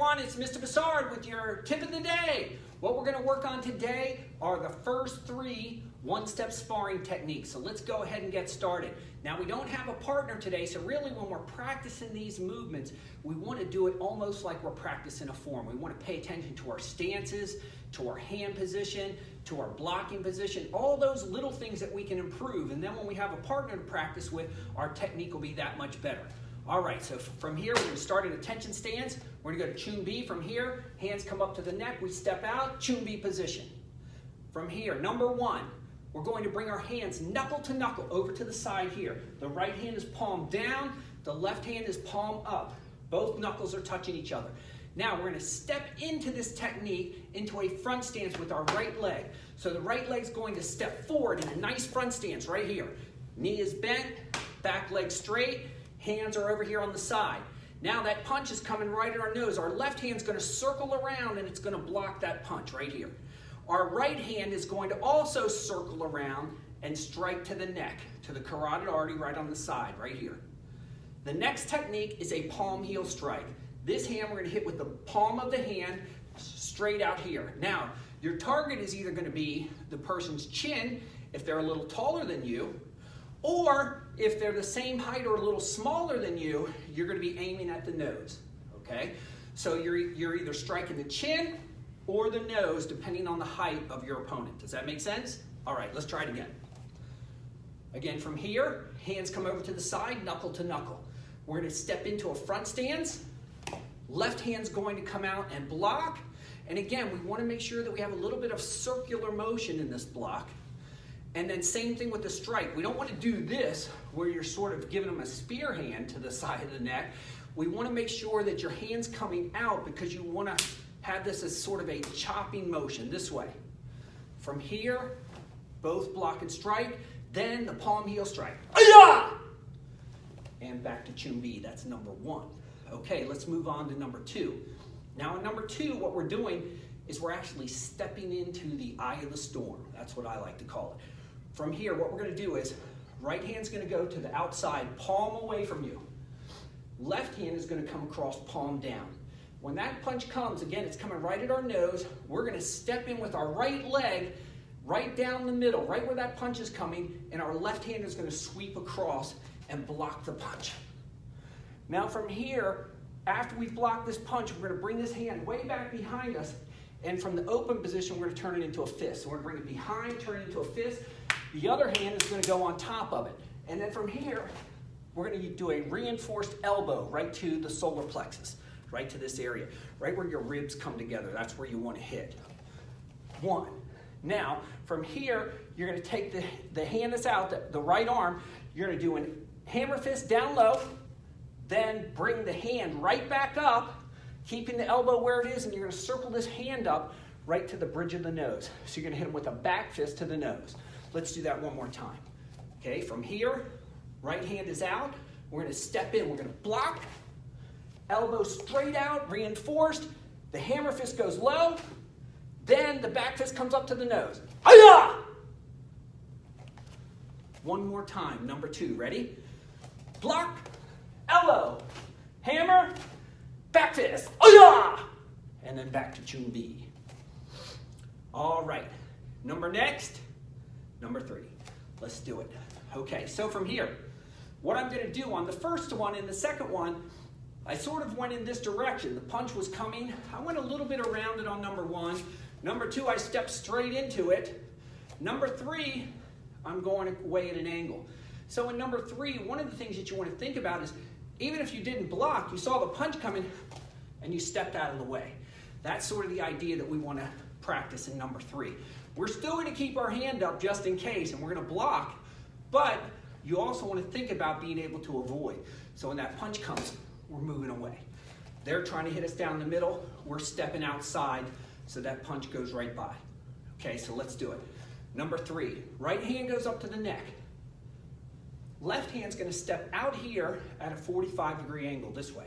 everyone, it's Mr. Bassard with your tip of the day. What we're going to work on today are the first 3 one-step sparring techniques. So let's go ahead and get started. Now we don't have a partner today, so really when we're practicing these movements, we want to do it almost like we're practicing a form. We want to pay attention to our stances, to our hand position, to our blocking position, all those little things that we can improve. And then when we have a partner to practice with, our technique will be that much better. All right, so from here, we're going to start in a tension stance. We're going to go to Chun B from here. Hands come up to the neck. We step out, Chun B position. From here, number 1, we're going to bring our hands knuckle to knuckle over to the side here. The right hand is palm down. The left hand is palm up. Both knuckles are touching each other. Now, we're going to step into this technique into a front stance with our right leg. So the right leg's going to step forward in a nice front stance right here. Knee is bent, back leg straight. Hands are over here on the side. Now that punch is coming right at our nose. Our left hand's going to circle around and it's going to block that punch right here. Our right hand is going to also circle around and strike to the neck, to the carotid artery right on the side, right here. The next technique is a palm heel strike. This hand we're going to hit with the palm of the hand straight out here. Now, your target is either going to be the person's chin, if they're a little taller than you, or if they're the same height or a little smaller than you, you're going to be aiming at the nose, okay? So you're either striking the chin or the nose, depending on the height of your opponent. Does that make sense? All right, let's try it again. Again, from here, hands come over to the side, knuckle to knuckle. We're going to step into a front stance. Left hand's going to come out and block. And again, we want to make sure that we have a little bit of circular motion in this block. And then same thing with the strike. We don't want to do this where you're sort of giving them a spear hand to the side of the neck. We want to make sure that your hand's coming out because you want to have this as sort of a chopping motion this way. From here, both block and strike, then the palm heel strike. Ay-ya! And back to Chun B, that's number 1. Okay, let's move on to number 2. Now in number 2, what we're doing is we're actually stepping into the eye of the storm. That's what I like to call it. From here, what we're going to do is right hand's going to go to the outside, palm away from you. Left hand is going to come across, palm down. When that punch comes, again, it's coming right at our nose. We're going to step in with our right leg right down the middle, right where that punch is coming, and our left hand is going to sweep across and block the punch. Now from here, after we've blocked this punch, we're going to bring this hand way back behind us, and from the open position, we're going to turn it into a fist. So we're going to bring it behind, turn it into a fist. The other hand is going to go on top of it. And then from here, we're going to do a reinforced elbow right to the solar plexus, right to this area, right where your ribs come together. That's where you want to hit. 1. Now, from here, you're going to take the hand that's out, the right arm, you're going to do a hammer fist down low, then bring the hand right back up, keeping the elbow where it is, and you're going to circle this hand up right to the bridge of the nose. So you're going to hit him with a back fist to the nose. Let's do that one more time. Okay, from here, right hand is out. We're going to step in. We're going to block, elbow straight out, reinforced. The hammer fist goes low. Then the back fist comes up to the nose. Hi-ya! One more time, number 2. Ready? Block, elbow, hammer, back fist. Hi-ya! And then back to Chun B. All right. Number 3. Let's do it. Okay, so from here, what I'm going to do on the first one and the second one, I sort of went in this direction. The punch was coming. I went a little bit around it on number 1. Number 2, I stepped straight into it. Number 3, I'm going away at an angle. So in number 3, one of the things that you want to think about is, even if you didn't block, you saw the punch coming and you stepped out of the way. That's sort of the idea that we want to practice in number 3. We're still going to keep our hand up just in case, and we're going to block, but you also want to think about being able to avoid. So when that punch comes, we're moving away. They're trying to hit us down the middle. We're stepping outside so that punch goes right by. Okay, so let's do it. Number 3, right hand goes up to the neck. Left hand's going to step out here at a 45-degree angle this way.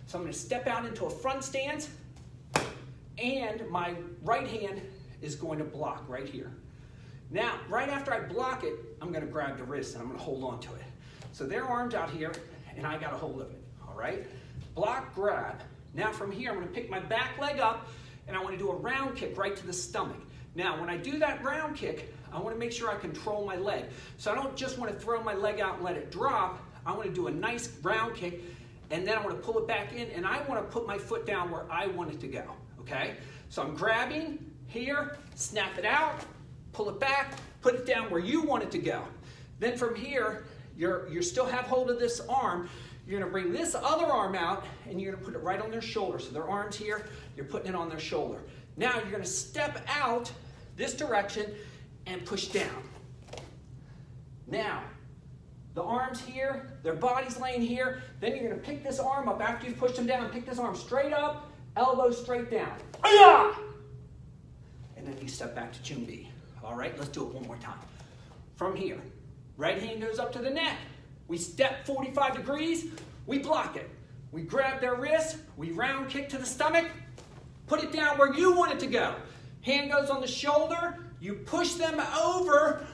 So I'm going to step out into a front stance, and my right hand is going to block right here. Now, right after I block it, I'm going to grab the wrist and I'm going to hold on to it. So their arm's out here, and I got a hold of it, all right? Block, grab. Now from here, I'm going to pick my back leg up, and I want to do a round kick right to the stomach. Now, when I do that round kick, I want to make sure I control my leg. So I don't just want to throw my leg out and let it drop. I want to do a nice round kick, and then I want to pull it back in, and I want to put my foot down where I want it to go, okay? So I'm grabbing here, snap it out, pull it back, put it down where you want it to go. Then from here, you still have hold of this arm. You're going to bring this other arm out, and you're going to put it right on their shoulder. So their arm's here, you're putting it on their shoulder. Now you're going to step out this direction and push down. Now, the arm's here, their body's laying here. Then you're going to pick this arm up after you've pushed them down. Pick this arm straight up, elbow straight down. Aya! And then you step back to Chumbi. All right, let's do it one more time. From here, right hand goes up to the neck. We step 45 degrees, we block it. We grab their wrist, we round kick to the stomach, put it down where you want it to go. Hand goes on the shoulder, you push them over,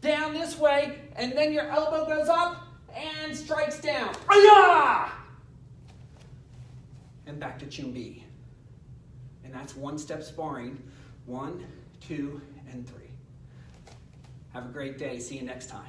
down this way, and then your elbow goes up and strikes down. Aya! And back to Chumbi. And that's one-step sparring. 1, 2, and 3. Have a great day. See you next time.